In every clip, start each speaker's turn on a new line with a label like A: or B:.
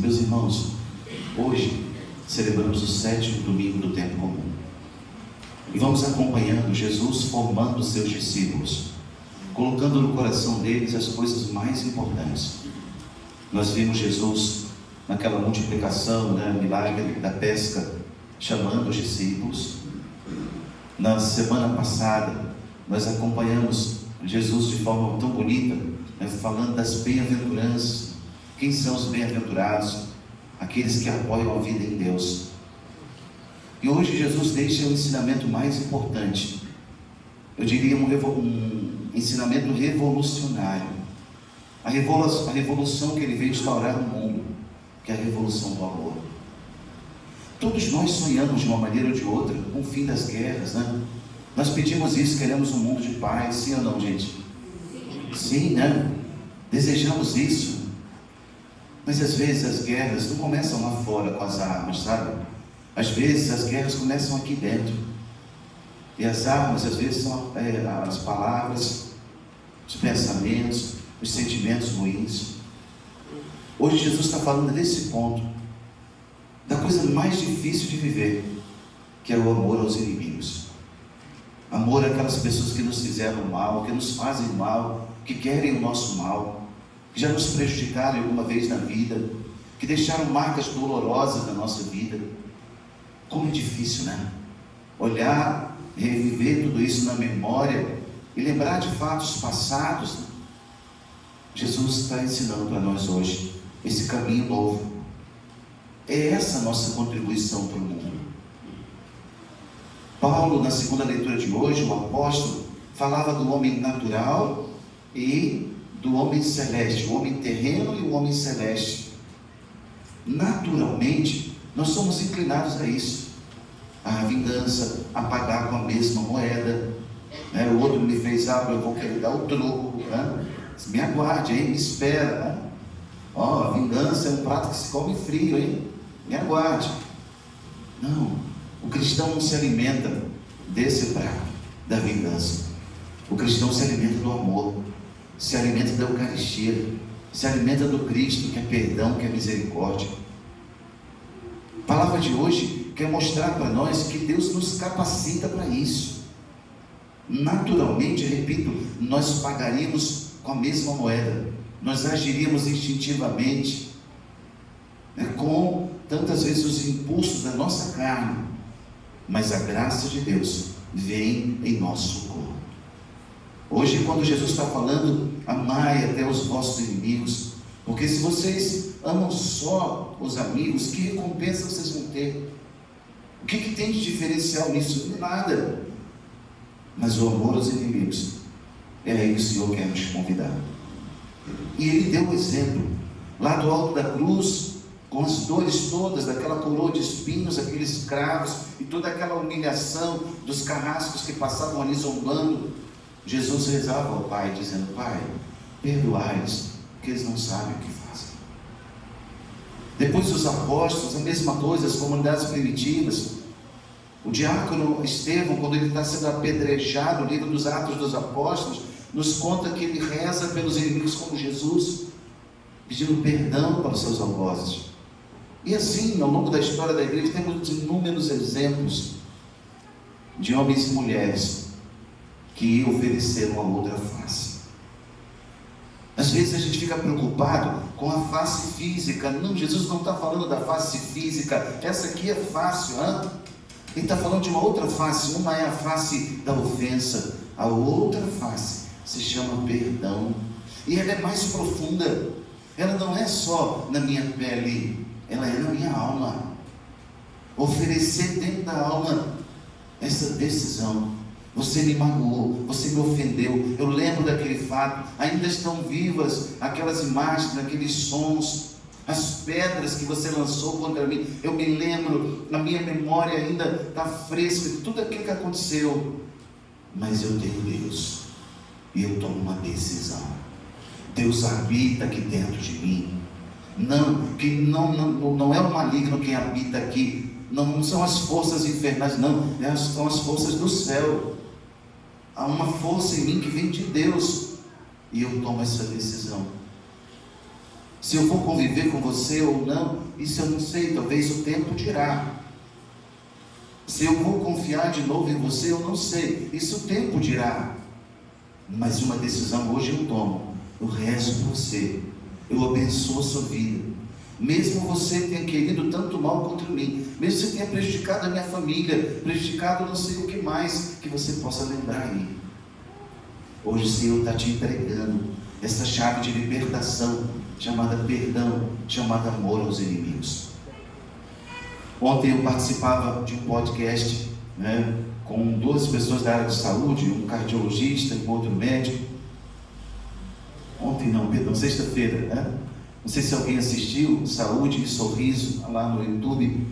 A: Meus irmãos, hoje celebramos o 7º domingo do tempo comum e vamos acompanhando Jesus formando os seus discípulos, colocando no coração deles as coisas mais importantes. Nós vimos Jesus naquela multiplicação, milagre da pesca, chamando os discípulos. Na semana passada nós acompanhamos Jesus de forma tão bonita, falando das bem-aventuranças. Quem são os bem-aventurados? Aqueles que apoiam a vida em Deus. E hoje Jesus deixa o ensinamento mais importante, eu diria um ensinamento revolucionário, a revolução que ele veio instaurar no mundo, que é a revolução do amor. Todos nós sonhamos de uma maneira ou de outra com o fim das guerras, Nós pedimos isso, queremos um mundo de paz, sim ou não, gente? Sim, Desejamos isso. Mas às vezes as guerras não começam lá fora com as armas, sabe? Às vezes as guerras começam aqui dentro. E as armas às vezes são as palavras, os pensamentos, os sentimentos ruins. Hoje Jesus está falando desse ponto, da coisa mais difícil de viver, que é o amor aos inimigos. Amor àquelas pessoas que nos fizeram mal, que nos fazem mal, que querem o nosso mal, que já nos prejudicaram alguma vez na vida, que deixaram marcas dolorosas na nossa vida. Como é difícil, Olhar, reviver tudo isso na memória e lembrar de fatos passados. Jesus está ensinando para nós hoje esse caminho novo. É essa a nossa contribuição para o mundo. Paulo, na segunda leitura de hoje, o apóstolo, falava do homem natural e do homem celeste, o homem terreno e o homem celeste. Naturalmente, nós somos inclinados a isso, a vingança, a pagar com a mesma moeda, O outro me fez algo, eu vou querer dar o troco, Me aguarde, me espera, a vingança é um prato que se come frio, Me aguarde. Não, o cristão não se alimenta desse prato, da vingança. O cristão se alimenta do amor, se alimenta da Eucaristia, se alimenta do Cristo, que é perdão, que é misericórdia. A palavra de hoje quer mostrar para nós que Deus nos capacita para isso. Naturalmente, repito, nós pagaríamos com a mesma moeda, nós agiríamos instintivamente, com tantas vezes os impulsos da nossa carne, mas a graça de Deus vem em nosso socorro. Hoje, quando Jesus está falando, amai até os vossos inimigos, porque se vocês amam só os amigos, que recompensa vocês vão ter? O que tem de diferencial nisso? Nada. Mas o amor aos inimigos, é aí que o Senhor quer nos convidar. E Ele deu o exemplo, lá do alto da cruz, com as dores todas, daquela coroa de espinhos, aqueles cravos, e toda aquela humilhação dos carrascos que passavam ali zombando. Jesus rezava ao Pai, dizendo: Pai, perdoai-os, porque eles não sabem o que fazem. Depois os apóstolos, a mesma coisa, as comunidades primitivas. O diácono Estevão, quando ele está sendo apedrejado, no livro dos Atos dos Apóstolos, nos conta que ele reza pelos inimigos como Jesus, pedindo perdão para os seus algozes. E assim, ao longo da história da igreja, temos inúmeros exemplos de homens e mulheres que ofereceram a outra face. Às vezes a gente fica preocupado com a face física. Não, Jesus não está falando da face física. Essa aqui é fácil, Ele está falando de uma outra face. Uma é a face da ofensa, a outra face se chama perdão, e ela é mais profunda. Ela não é só na minha pele, ela é na minha alma. Oferecer dentro da alma essa decisão: você me magoou, você me ofendeu, eu lembro daquele fato, ainda estão vivas aquelas imagens, aqueles sons, as pedras que você lançou contra mim, eu me lembro, na minha memória ainda está fresca de tudo aquilo que aconteceu. Mas eu tenho Deus, e eu tomo uma decisão. Deus habita aqui dentro de mim. Não é o maligno quem habita aqui. Não são as forças infernais, não. São as forças do céu. Há uma força em mim que vem de Deus. E eu tomo essa decisão. Se eu vou conviver com você ou não, isso eu não sei. Talvez o tempo dirá. Se eu vou confiar de novo em você, eu não sei. Isso o tempo dirá. Mas uma decisão hoje eu tomo. Eu rezo por você. Eu abençoo a sua vida. Mesmo você tenha querido tanto mal contra mim, mesmo você tenha prejudicado a minha família, prejudicado não sei o que mais, que você possa lembrar aí. Hoje o Senhor está te entregando essa chave de libertação, chamada perdão, chamada amor aos inimigos. Ontem eu participava de um podcast, com 12 pessoas da área de saúde, um cardiologista e um outro médico. Sexta-feira, Não sei se alguém assistiu, Saúde e Sorriso, lá no YouTube.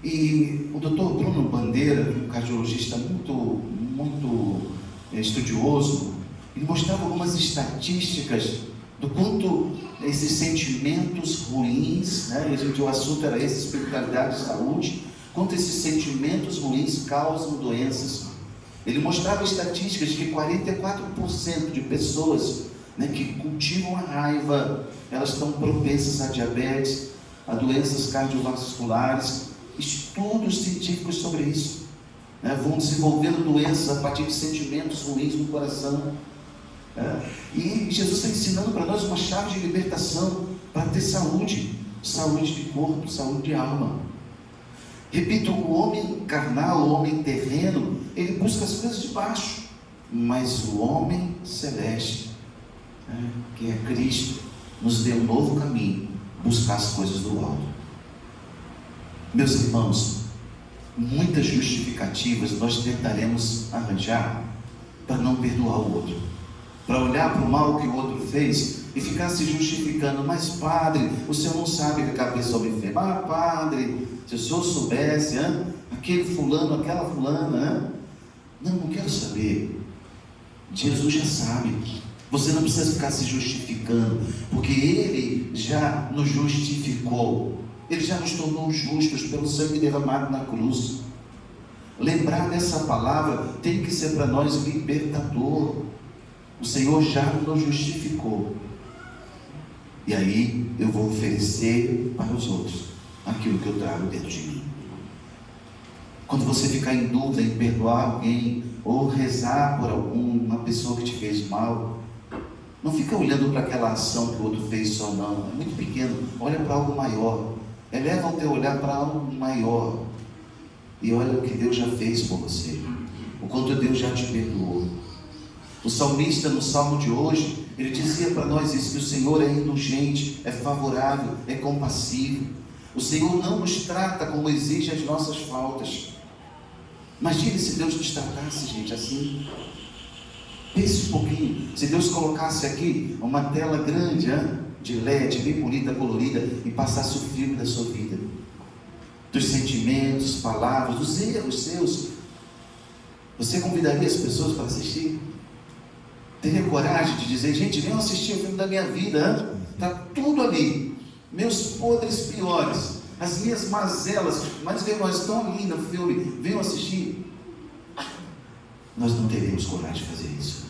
A: E o Dr. Bruno Bandeira, um cardiologista muito estudioso, ele mostrava algumas estatísticas do quanto esses sentimentos ruins, o assunto era esse, espiritualidade e saúde, quanto esses sentimentos ruins causam doenças. Ele mostrava estatísticas de que 44% de pessoas que cultivam a raiva, elas estão propensas a diabetes, a doenças cardiovasculares. Estudos científicos sobre isso, vão desenvolvendo doenças a partir de sentimentos ruins no coração. E Jesus está ensinando para nós uma chave de libertação para ter saúde de corpo, saúde de alma. Repito, o homem carnal, o homem terreno, ele busca as coisas de baixo, mas o homem celeste, que é Cristo, nos deu um novo caminho, buscar as coisas do alto. Meus irmãos, muitas justificativas nós tentaremos arranjar para não perdoar o outro, para olhar para o mal que o outro fez e ficar se justificando. Mas padre, o senhor não sabe que a cabeça do homem fez. Padre, se o senhor soubesse, aquele fulano, aquela fulana, não quero saber. Jesus já sabe. Você não precisa ficar se justificando, porque Ele já nos justificou. Ele já nos tornou justos pelo sangue derramado na cruz. Lembrar dessa palavra tem que ser para nós libertador. O Senhor já nos justificou. E aí eu vou oferecer para os outros aquilo que eu trago dentro de mim. Quando você ficar em dúvida em perdoar alguém, ou rezar por alguma pessoa que te fez mal, não fica olhando para aquela ação que o outro fez só, não. É muito pequeno. Olha para algo maior. Eleva o teu olhar para algo maior. E olha o que Deus já fez por você. O quanto Deus já te perdoou. O salmista, no salmo de hoje, ele dizia para nós isso, que o Senhor é indulgente, é favorável, é compassivo. O Senhor não nos trata como exige as nossas faltas. Imagine se Deus nos tratasse, gente, assim. Pense um pouquinho, se Deus colocasse aqui uma tela grande, de LED, bem bonita, colorida, e passasse o filme da sua vida, dos sentimentos, palavras, dos erros seus, você convidaria as pessoas para assistir? Teria coragem de dizer, gente, venham assistir o filme da minha vida, está tudo ali, meus podres piores, as minhas mazelas, mais vergonhas estão ali no filme, venham assistir. Nós não teremos coragem de fazer isso.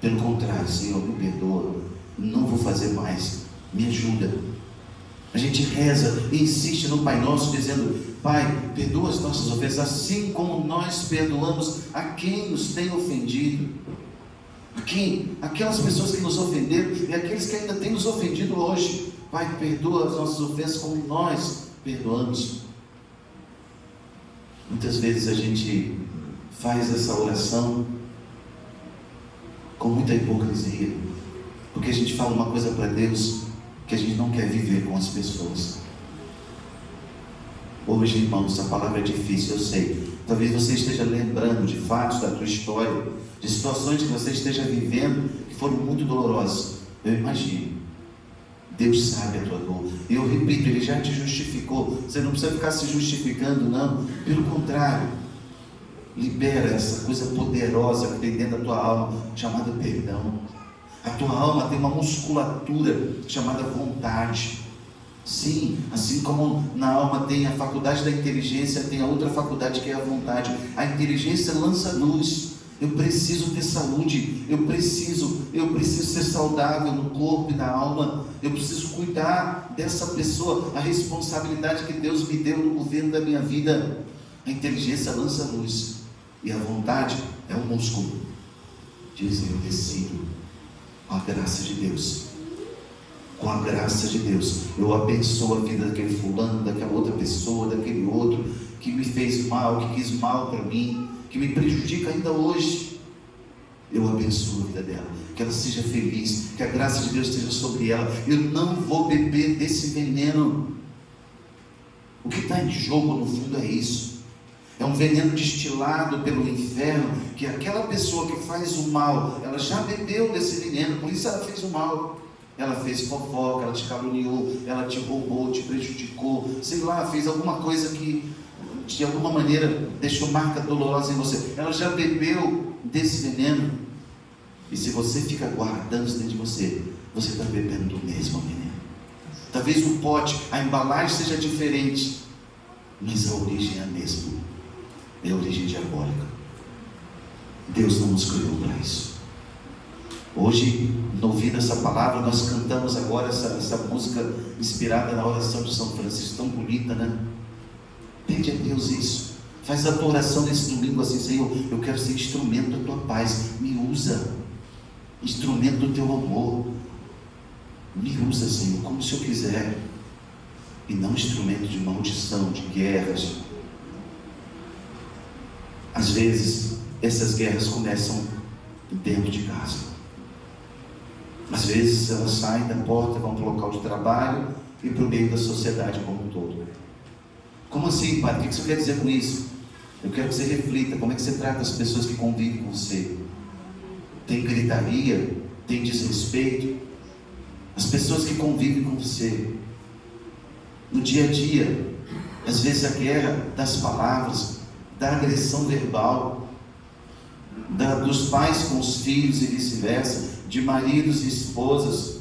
A: Pelo contrário, Senhor, me perdoa, não vou fazer mais, me ajuda. A gente reza e insiste no Pai Nosso, dizendo, Pai, perdoa as nossas ofensas, assim como nós perdoamos a quem nos tem ofendido. Aquelas pessoas que nos ofenderam e aqueles que ainda têm nos ofendido hoje. Pai, perdoa as nossas ofensas como nós perdoamos. Muitas vezes a gente faz essa oração com muita hipocrisia, porque a gente fala uma coisa para Deus que a gente não quer viver com as pessoas. Hoje, irmãos, a palavra é difícil, eu sei. Talvez você esteja lembrando de fatos da tua história, de situações que você esteja vivendo que foram muito dolorosas. Eu imagino. Deus sabe a tua dor. Eu repito, Ele já te justificou. Você não precisa ficar se justificando, não. Pelo contrário, Libera essa coisa poderosa que tem dentro da tua alma, chamada perdão. A tua alma tem uma musculatura chamada vontade. Sim, assim como na alma tem a faculdade da inteligência, tem a outra faculdade que é a vontade. A inteligência lança luz. Eu preciso ter saúde, eu preciso ser saudável no corpo e na alma, eu preciso cuidar dessa pessoa, a responsabilidade que Deus me deu no governo da minha vida. A inteligência lança luz, e a vontade é um músculo. Dizem, eu decido, com a graça de Deus, com a graça de Deus, eu abençoo a vida daquele fulano, daquela outra pessoa, daquele outro, que me fez mal, que quis mal para mim, que me prejudica ainda hoje. Eu abençoo a vida dela, que ela seja feliz, que a graça de Deus esteja sobre ela. Eu não vou beber desse veneno. O que está em jogo no fundo é isso. É um veneno destilado pelo inferno, que aquela pessoa que faz o mal, ela já bebeu desse veneno, por isso ela fez o mal. Ela fez fofoca, ela te caluniou, ela te roubou, te prejudicou, sei lá, fez alguma coisa que de alguma maneira deixou marca dolorosa em você. Ela já bebeu desse veneno. E se você fica guardando isso dentro de você, você está bebendo do mesmo veneno. Talvez o pote, a embalagem seja diferente, mas a origem é a mesma. É a origem diabólica. Deus não nos criou para isso. Hoje, ouvindo essa palavra, nós cantamos agora essa música inspirada na oração de São Francisco, tão bonita, né? Pede a Deus isso. Faz a tua oração nesse domingo assim: Senhor, eu quero ser instrumento da tua paz. Me usa, instrumento do teu amor. Me usa, Senhor, como o Senhor quiser. E não instrumento de maldição, de guerras. Às vezes, essas guerras começam dentro de casa. Às vezes, elas saem da porta, vão para o local de trabalho e para o meio da sociedade como um todo. Como assim, Padre? O que você quer dizer com isso? Eu quero que você reflita. Como é que você trata as pessoas que convivem com você? Tem gritaria? Tem desrespeito? As pessoas que convivem com você no dia a dia, às vezes a guerra das palavras, da agressão verbal, dos pais com os filhos e vice-versa, de maridos e esposas.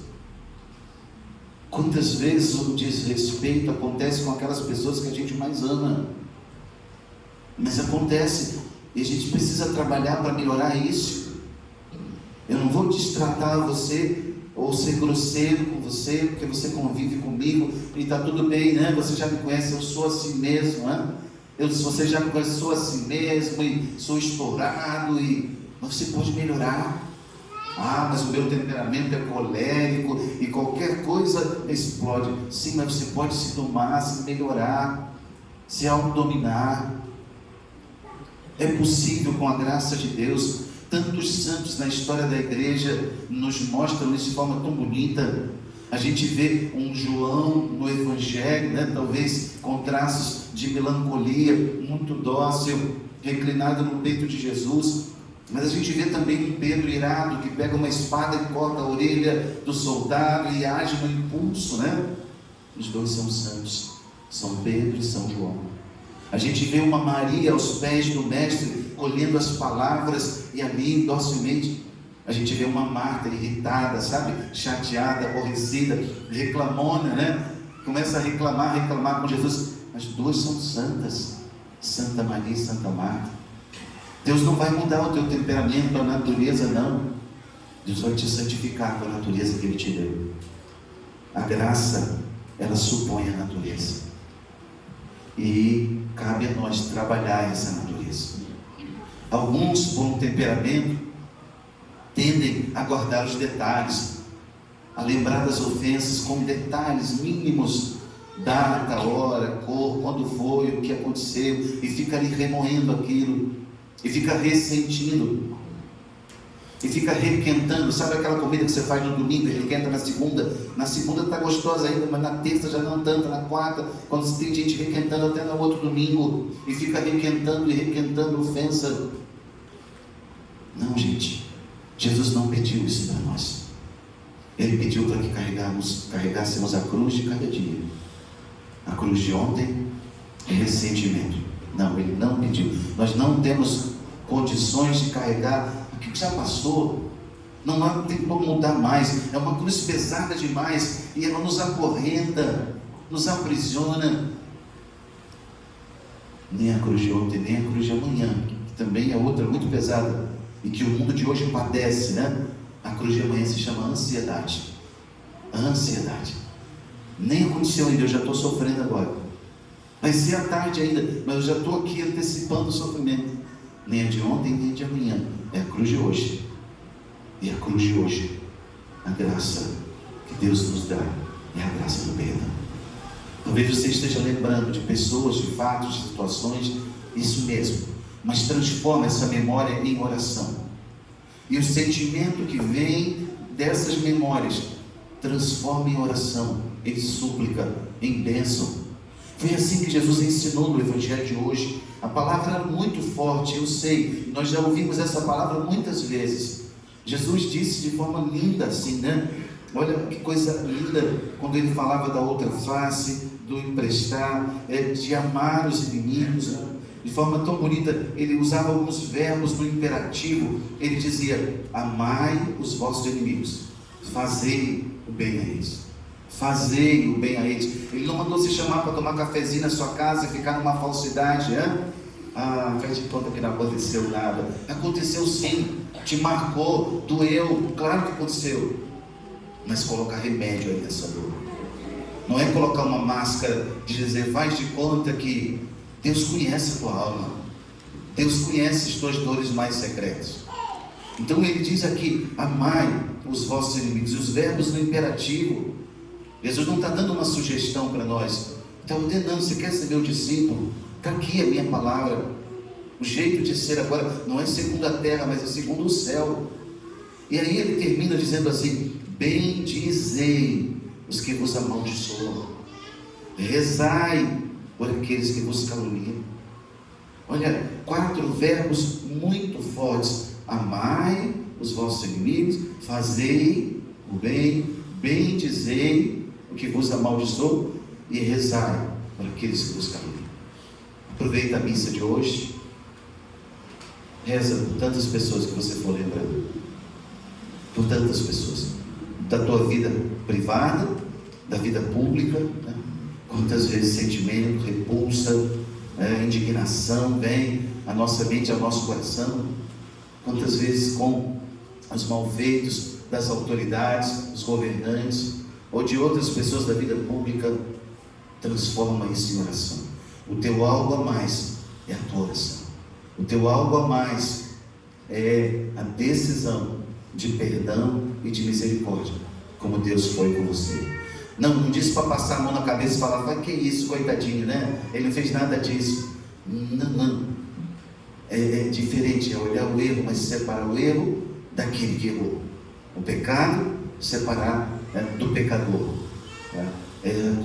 A: Quantas vezes o desrespeito acontece com aquelas pessoas que a gente mais ama? Mas acontece, e a gente precisa trabalhar para melhorar isso. Eu não vou destratar você, ou ser grosseiro com você, porque você convive comigo, e está tudo bem, né? Você já me conhece, eu sou assim mesmo, né? Você já me conhece, sou assim mesmo, e sou estourado, mas você pode melhorar. Ah, mas o meu temperamento é colérico e qualquer coisa explode. Sim, mas você pode se domar, se melhorar, se autodominar. É possível com a graça de Deus. Tantos santos na história da igreja nos mostram isso de forma tão bonita. A gente vê um João no Evangelho, né, talvez com traços de melancolia, muito dócil, reclinado no peito de Jesus. Mas a gente vê também um Pedro irado, que pega uma espada e corta a orelha do soldado e age no impulso, né? Os dois são santos, São Pedro e São João. A gente vê uma Maria aos pés do Mestre, colhendo as palavras e ali, docilmente. A gente vê uma Marta irritada, sabe? Chateada, aborrecida, reclamona, né? Começa a reclamar com Jesus. As duas são santas, Santa Maria e Santa Marta. Deus não vai mudar o teu temperamento, a natureza, não. Deus vai te santificar com a natureza que Ele te deu. A graça, ela supõe a natureza. E cabe a nós trabalhar essa natureza. Alguns, com temperamento, tendem a guardar os detalhes, a lembrar das ofensas com detalhes mínimos, data, hora, cor, quando foi, o que aconteceu, e fica ali remoendo aquilo. E fica ressentindo, e fica requentando. Sabe aquela comida que você faz no domingo e requenta na segunda está gostosa ainda, mas na terça já não tanto, na quarta, quando tem gente requentando até no outro domingo, e fica requentando e requentando ofensa. Não, gente, Jesus não pediu isso para nós. Ele pediu para que carregássemos a cruz de cada dia. A cruz de ontem é ressentimento, Não, Ele não pediu. Nós não temos condições de carregar aquilo que já passou. Não tem como mudar mais. É uma cruz pesada demais e ela nos acorrenta, nos aprisiona. Nem a cruz de ontem, nem a cruz de amanhã, que também é outra muito pesada e que o mundo de hoje padece, né? A cruz de amanhã se chama ansiedade. A ansiedade. Nem aconteceu ainda, eu já estou sofrendo agora. Vai ser à tarde ainda, mas eu já estou aqui antecipando o sofrimento. Nem a de ontem, nem a de amanhã. É a cruz de hoje. E a cruz de hoje, a graça que Deus nos dá, é a graça do perdão. Talvez você esteja lembrando de pessoas, de fatos, de situações, isso mesmo. Mas transforma essa memória em oração. E o sentimento que vem dessas memórias, transforma em oração, em súplica, em bênção. Foi assim que Jesus ensinou no Evangelho de hoje. A palavra era muito forte, eu sei, nós já ouvimos essa palavra muitas vezes. Jesus disse de forma linda assim, né? Olha que coisa linda, quando ele falava da outra face, do emprestar, de amar os inimigos, de forma tão bonita. Ele usava alguns verbos no imperativo. Ele dizia: amai os vossos inimigos, fazei o bem a eles, fazei o bem a eles. Ele não mandou se chamar para tomar cafezinho na sua casa e ficar numa falsidade, faz de conta que não aconteceu nada. Aconteceu sim, te marcou, doeu, claro que aconteceu, mas colocar remédio aí nessa dor. Não é colocar uma máscara de dizer, faz de conta que Deus conhece a tua alma, Deus conhece as tuas dores mais secretas. Então ele diz aqui: amai os vossos inimigos. E os verbos no imperativo. Jesus não está dando uma sugestão para nós, está ordenando. Você quer ser meu discípulo? Está aqui a minha palavra. O jeito de ser agora não é segundo a terra, mas é segundo o céu. E aí ele termina dizendo assim: bendizei os que vos amaldiçoam, rezai por aqueles que vos caluniam. Olha, 4 verbos muito fortes: amai os vossos inimigos, fazei o bem, bendizei o que vos amaldiçoam e rezai por aqueles que vos caluniam. Aproveita a missa de hoje, reza por tantas pessoas que você for lembrando, por tantas pessoas, da tua vida privada, da vida pública, né? Quantas vezes sentimento, repulsa, indignação vem à nossa mente, ao nosso coração. Quantas vezes com os malfeitos das autoridades, dos governantes, ou de outras pessoas da vida pública, transforma isso em oração. O teu algo a mais é a tua oração. O teu algo a mais é a decisão de perdão e de misericórdia, como Deus foi com você. Não disse para passar a mão na cabeça e falar: que isso, coitadinho, né? Ele não fez nada disso. Não. É diferente, é olhar o erro, mas separar o erro daquele que errou. O pecado, separar do pecador.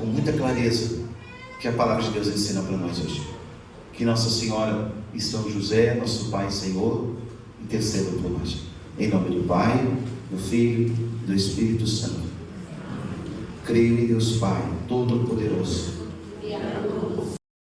A: Com muita clareza que a palavra de Deus ensina para nós hoje. Que Nossa Senhora e São José, nosso Pai e Senhor, intercedam por nós. Em nome do Pai, do Filho e do Espírito Santo. Creio em Deus Pai Todo-Poderoso,